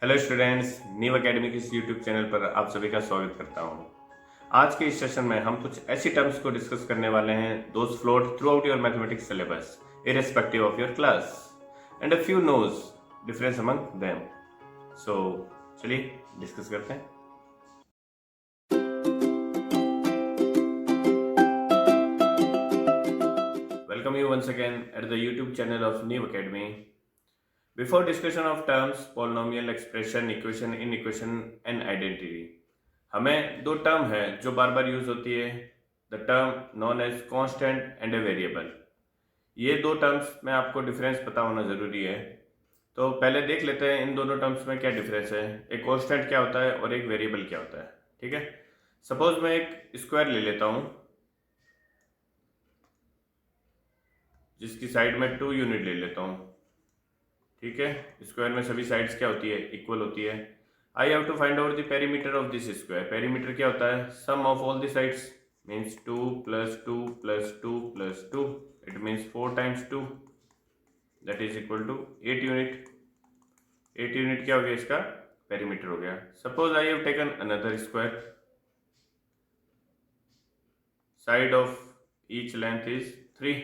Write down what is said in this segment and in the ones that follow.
Hello students, new academy के इस YouTube channel पर आप सभी का स्वागत करता हूं। आज के इस सेशन में हम कुछ ऐसी टर्म्स को डिस्कस करने वाले हैं those float through out your mathematics syllabus irrespective of your class and a few knows difference among them. So चलिए डिस्कस करते हैं। Welcome you once again at the YouTube channel of New Academy. Before discussion of terms, polynomial, expression, equation, inequation and identity, हमें दो term है जो बार बार use होती है, the term known as constant and a variable. ये दो terms में आपको डिफरेंस पता होना जरूरी है। तो पहले देख लेते हैं इन दोनों टर्म्स में क्या डिफरेंस है, एक कांस्टेंट क्या होता है और एक वेरिएबल क्या होता है। ठीक है, सपोज मैं एक स्क्वायर ले लेता हूं जिसकी साइड में 2 यूनिट ले लेता हूं। ठीक है, स्क्वायर में सभी साइड्स क्या होती है, इक्वल होती है। I have to find out the perimeter of this square. Perimeter क्या होता है, sum of all the sides means 2 + 2 + 2 + 2, it means 4 times 2 that is equal to 8 unit. 8 unit क्या हो गया, इसका पेरीमीटर हो गया। Suppose I have taken another square, side of each length is 3,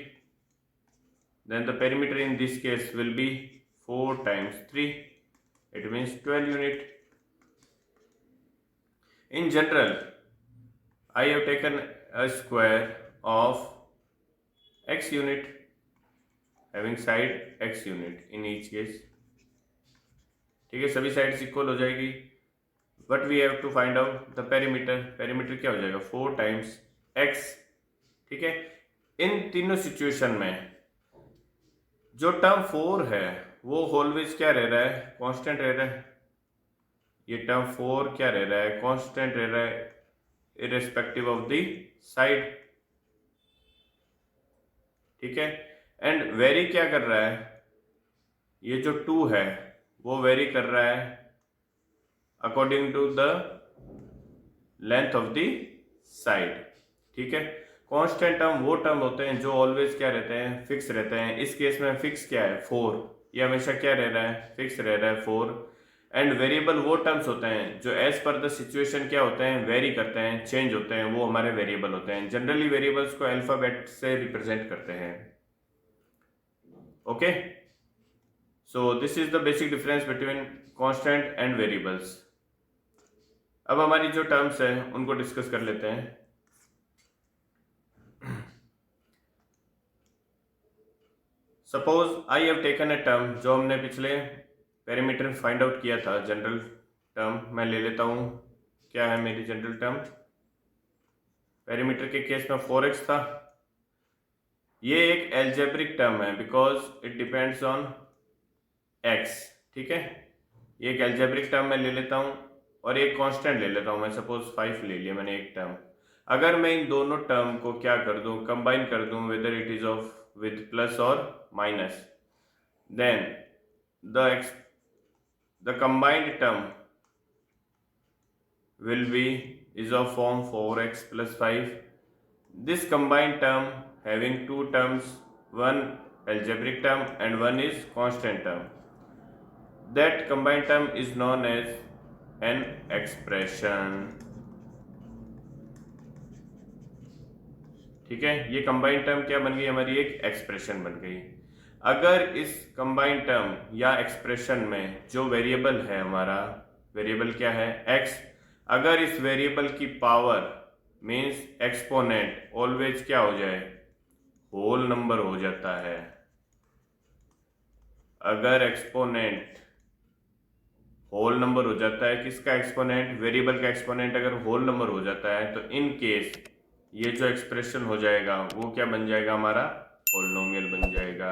then the perimeter in this case will be 4 times 3, it means 12 unit. In general, I have taken a square of x unit having side x unit in each case. ठीक है, सभी sides equal हो जाएगी, but we have to find out the perimeter. Perimeter क्या हो जाएगा, 4 times x। ठीक है, इन तीनों सिचुएशन में जो टर्म 4 है वो ऑलवेज क्या रह रहा है, कांस्टेंट रह रहा है। ये टर्म 4 क्या रह रहा है, कांस्टेंट रह रहा है इरेस्पेक्टिव ऑफ द साइड। ठीक है, एंड वेरी क्या कर रहा है, ये जो 2 है वो वेरी कर रहा है according to the length of the side. ठीक है, कांस्टेंट टर्म वो टर्म होते हैं जो ऑलवेज क्या रहते हैं, फिक्स रहते हैं। इस केस में फिक्स क्या है, 4, ये हमेशा क्या रह रहा है, फिक्स रह रहा है 4। एंड वेरिएबल वो टर्म्स होते हैं जो एज पर द सिचुएशन क्या होते हैं, वेरी करते हैं, चेंज होते हैं, वो हमारे वेरिएबल होते हैं। जनरली वेरिएबल्स को अल्फाबेट से रिप्रेजेंट करते हैं। Okay, so this is the basic difference between constant and variables. अब हमारी जो टर्म्स है उनको डिस्कस कर लेते हैं। Suppose I have taken a term, जो हमने पिछले पेरीमीटर फाइंड आउट किया था, जनरल टर्म मैं ले लेता हूं। क्या है मेरी जनरल टर्म, पेरीमीटर के केस में 4x था। ये एक एल्जेब्रिक टर्म है because it depends on x। ठीक है, ये एक एल्जेब्रिक टर्म मैं ले लेता हूं और एक कांस्टेंट ले लेता हूं। मैं सपोज 5 ले लिया मैंने एक टर्म। अगर मैं इन दोनों टर्म को क्या कर दूं, कंबाइन कर दूं, whether it is of with plus or minus, then the combined term will be is of form 4x plus 5. This combined term having two terms, one algebraic term and one is constant term, that combined term is known as an expression. ठीक है, ये combined term क्या बन गई, हमारी एक expression बन गई। अगर इस कंबाइंड टर्म या एक्सप्रेशन में जो वेरिएबल है, हमारा वेरिएबल क्या है, x, अगर इस वेरिएबल की पावर मीन्स एक्सपोनेंट ऑलवेज क्या हो जाए, होल नंबर हो जाता है। अगर एक्सपोनेंट होल नंबर हो जाता है, किसका एक्सपोनेंट, वेरिएबल का एक्सपोनेंट अगर होल नंबर हो जाता है, तो इन केस ये जो एक्सप्रेशन हो जाएगा वो क्या बन जाएगा, हमारा पोलिनोमियल बन जाएगा।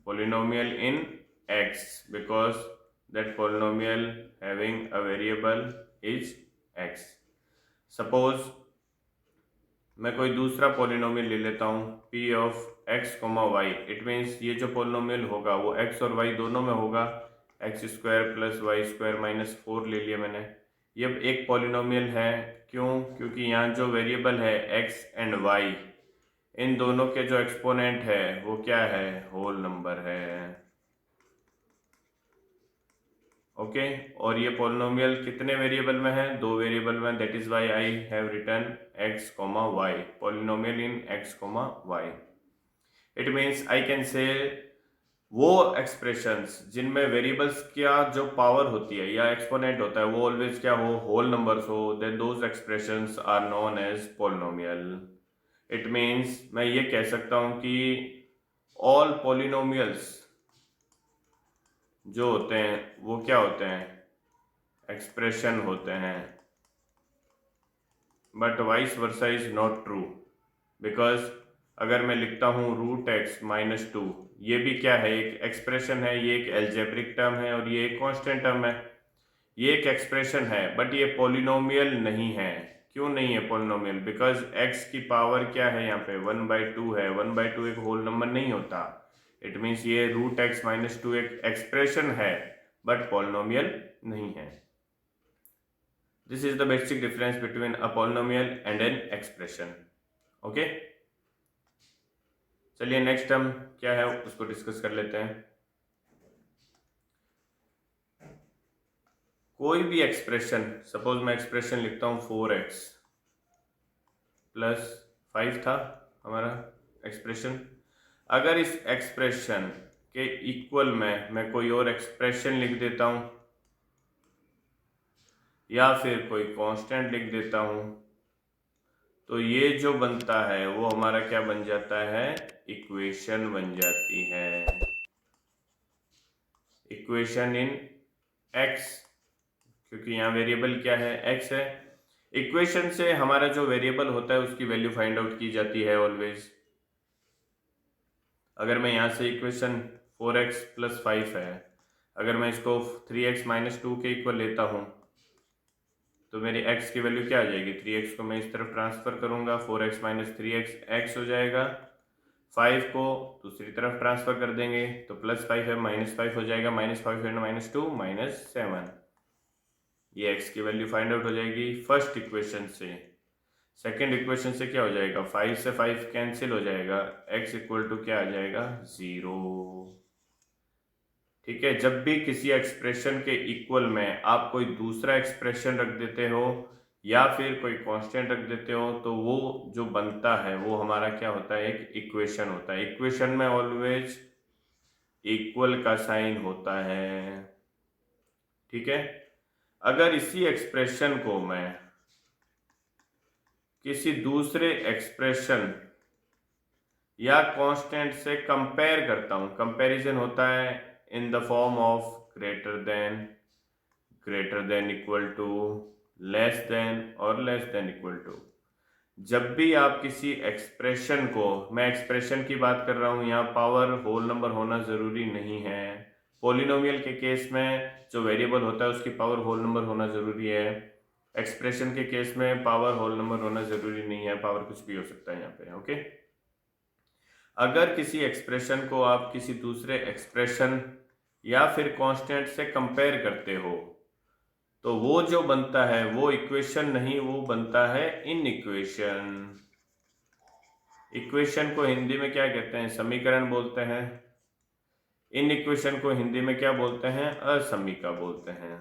Polynomial in x because that polynomial having a variable is x। Suppose मैं कोई दूसरा पोलिनोमियल ले लेता हूँ p of x, y, it means ये जो पोलिनोमियल होगा वो x और y दोनों में होगा। x² + y² - 4 ले लिया मैंने। ये एक पॉलिनोमियल है, क्यों, क्योंकि यहाँ जो वेरिएबल है x एंड y, इन दोनों के जो एक्सपोनेंट है वो क्या है, होल नंबर है। ओके और ये पॉलिनोमियल कितने वेरिएबल में है? 2 वेरिएबल में, that is why I have written x, y, polynomial in x, y। It means I can say वो एक्सप्रेशंस जिनमें वेरिएबल्स का जो पावर होती है या एक्सपोनेंट होता है वो ऑलवेज क्या हो? होल नंबर्स हो, then those expressions are known as polynomial. It means मैं ये कह सकता हूं कि ऑल पॉलिनोमियल्स जो होते हैं वो क्या होते हैं? एक्सप्रेशन होते हैं। But vice versa is not true, because अगर मैं लिखता हूँ √x-2, ये भी क्या है? एक एक्सप्रेशन है, ये एक एल्जेब्रिक टर्म है और ये एक कांस्टेंट टर्म है। ये एक एक्सप्रेशन है बट ये पॉलिनोमियल नहीं है। क्यों नहीं है पॉलिनोमियल? बिकॉज x की पावर क्या है यहाँ पे? 1/2 है। 1/2 एक होल नंबर नहीं होता। इट मीन्स ये √x-2 एक एक्सप्रेशन है बट पॉलिनोमियल नहीं है। This is the basic difference between a polynomial and an expression. Okay? चलिए नेक्स्ट टर्म क्या है उसको डिस्कस कर लेते हैं। कोई भी एक्सप्रेशन, सपोज मैं एक्सप्रेशन लिखता हूँ 4x + 5 था हमारा एक्सप्रेशन। अगर इस एक्सप्रेशन के इक्वल में मैं कोई और एक्सप्रेशन लिख देता हूँ या फिर कोई कांस्टेंट लिख देता हूँ तो ये जो बनता है वो हमारा क्या बन जाता है? इक्वेशन बन जाती है। इक्वेशन इन x, क्योंकि यहाँ वेरिएबल क्या है? x है। इक्वेशन से हमारा जो वेरिएबल होता है उसकी वैल्यू फाइंड आउट की जाती है ऑलवेज। अगर मैं यहाँ से इक्वेशन 4x + 5 है, अगर मैं इसको 3x-2 के इक्वल लेता हूँ तो मेरी x की वैल्यू क्या आ जाएगी? 3x को मैं इस तरफ ट्रांसफर करूंगा, 4x - 3x x हो जाएगा। 5 को दूसरी तरफ ट्रांसफर कर देंगे तो +5 है, -5 हो जाएगा। -5 × -2 -7। ये x की वैल्यू फाइंड आउट हो जाएगी फर्स्ट इक्वेशन से। सेकेंड इक्वेशन से क्या हो जाएगा? 5 से 5 कैंसिल हो जाएगा, x = क्या आ जाएगा? 0। ठीक है, जब भी किसी एक्सप्रेशन के इक्वल में आप कोई दूसरा एक्सप्रेशन रख देते हो या फिर कोई कांस्टेंट रख देते हो तो वो जो बनता है वो हमारा क्या होता है? एक इक्वेशन होता है। इक्वेशन में ऑलवेज इक्वल का साइन होता है। ठीक है, अगर इसी एक्सप्रेशन को मैं किसी दूसरे एक्सप्रेशन या कांस्टेंट से कंपेयर करता हूं, कंपैरिजन होता है in the form of greater than equal to, less than और लेस देन इक्वल टू। जब भी आप किसी एक्सप्रेशन को, मैं एक्सप्रेशन की बात कर रहा हूं, यहाँ पावर होल नंबर होना जरूरी नहीं है। पॉलिनोमियल के केस में जो वेरिएबल होता है उसकी पावर होल नंबर होना जरूरी है। एक्सप्रेशन के केस में पावर होल नंबर होना जरूरी नहीं है, पावर कुछ भी हो सकता है यहाँ पे। ओके, अगर किसी एक्सप्रेशन को आप किसी दूसरे एक्सप्रेशन या फिर कांस्टेंट से कंपेयर करते हो तो वो जो बनता है वो इक्वेशन नहीं, वो बनता है इनइक्वेशन। इक्वेशन को हिंदी में क्या कहते हैं? समीकरण बोलते हैं। इनइक्वेशन को हिंदी में क्या बोलते हैं? असमीका बोलते हैं।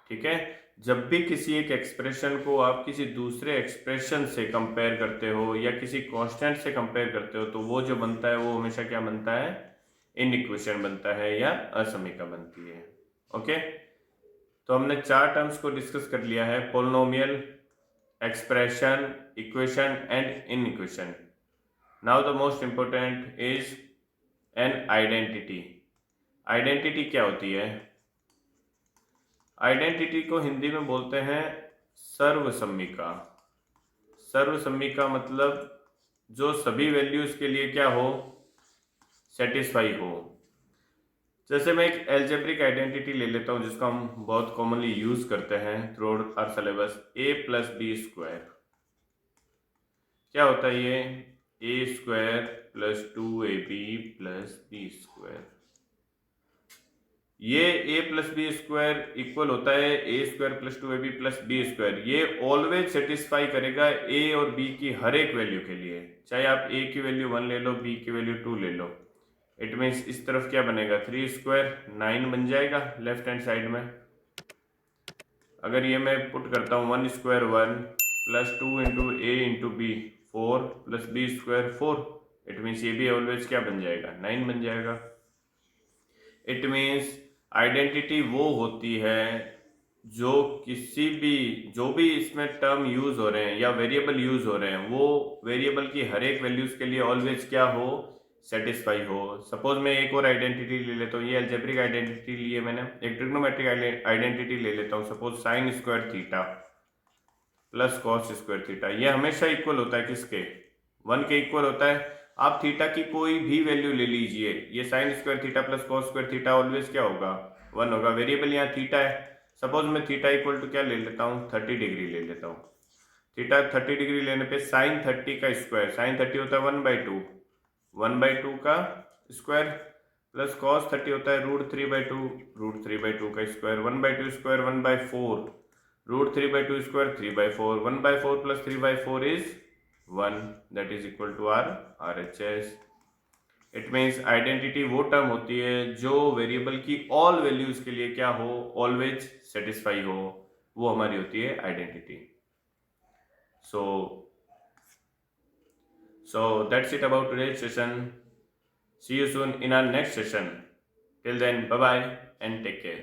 ठीक है, जब भी किसी एक एक्सप्रेशन को आप किसी दूसरे एक्सप्रेशन से कंपेयर करते हो या किसी कांस्टेंट से कंपेयर करते हो तो वो जो बनता है वो हमेशा क्या बनता है? इनइक्वेशन बनता है या असमीका बनती है। ओके, तो हमने 4 टर्म्स को डिस्कस कर लिया है: polynomial, expression, equation and inequation. Now the most important is an identity. Identity क्या होती है? आइडेंटिटी को हिंदी में बोलते हैं सर्वसम्मिका। सर्वसम्मिका मतलब जो सभी वैल्यूज के लिए क्या हो? सेटिस्फाई हो। जैसे मैं एक एल्जेब्रिक आइडेंटिटी ले लेता हूं जिसको हम बहुत कॉमनली यूज करते हैं through our syllabus, a + b²। क्या होता है ये? a² + 2ab + b²। ये a + b² इक्वल होता है a² + 2ab + b²। ये ऑलवेज सेटिस्फाई करेगा a और b की हर एक वैल्यू के लिए, चाहे आप a की वैल्यू 1 ले लो, b की वैल्यू 2 ले लो। इट मीन्स इस तरफ क्या बनेगा, 3 स्क्वायर 9 बन जाएगा लेफ्ट हैंड साइड में। अगर ये मैं पुट करता हूँ 1 square 1 plus 2 into a into b 4 plus b square 4, it means ये भी ऑलवेज क्या बन जाएगा, 9 बन जाएगा। इट मीन्स आइडेंटिटी वो होती है जो जो भी इसमें टर्म यूज हो रहे हैं या वेरिएबल यूज हो रहे हैं, वो वेरिएबल की हर एक वैल्यूज के लिए ऑलवेज क्या हो, सेटिस्फाई हो। सपोज मैं एक और आइडेंटिटी ले लेता हूँ, ये अलजेब्रिक आइडेंटिटी लिए मैंने, एक ट्रिग्नोमेट्रिक आइडेंटिटी ले लेता हूँ, suppose sine square theta plus cos square theta. ये हमेशा इक्वल होता है किसके, 1 के इक्वल होता है। आप थीटा की कोई भी वैल्यू ले लीजिए, ये sine square theta plus cos square theta always क्या होगा, 1 होगा। वेरिएबल यहाँ थीटा है, सपोज मैं थीटा इक्वल टू क्या ले लेता हूँ, 30 डिग्री ले लेता हूँ। थीटा 30 डिग्री लेने पे साइन 30 का स्क्वायर, साइन 30 होता है 1/2, 1/2 का स्क्वायर प्लस कॉस 30 होता है √3/2, √3/2 का square, 1/2 square 1/4, √3/2 square 3/4, 1/4 plus 3/4 is 1, that is equal to our RHS। इट मीन्स आइडेंटिटी वो टर्म होती है जो वेरिएबल की ऑल वैल्यूज के लिए क्या हो, ऑलवेज सेटिस्फाई हो, वो हमारी होती है identity. So that's it about today's session. See you soon in our next session. Till then, bye bye and take care.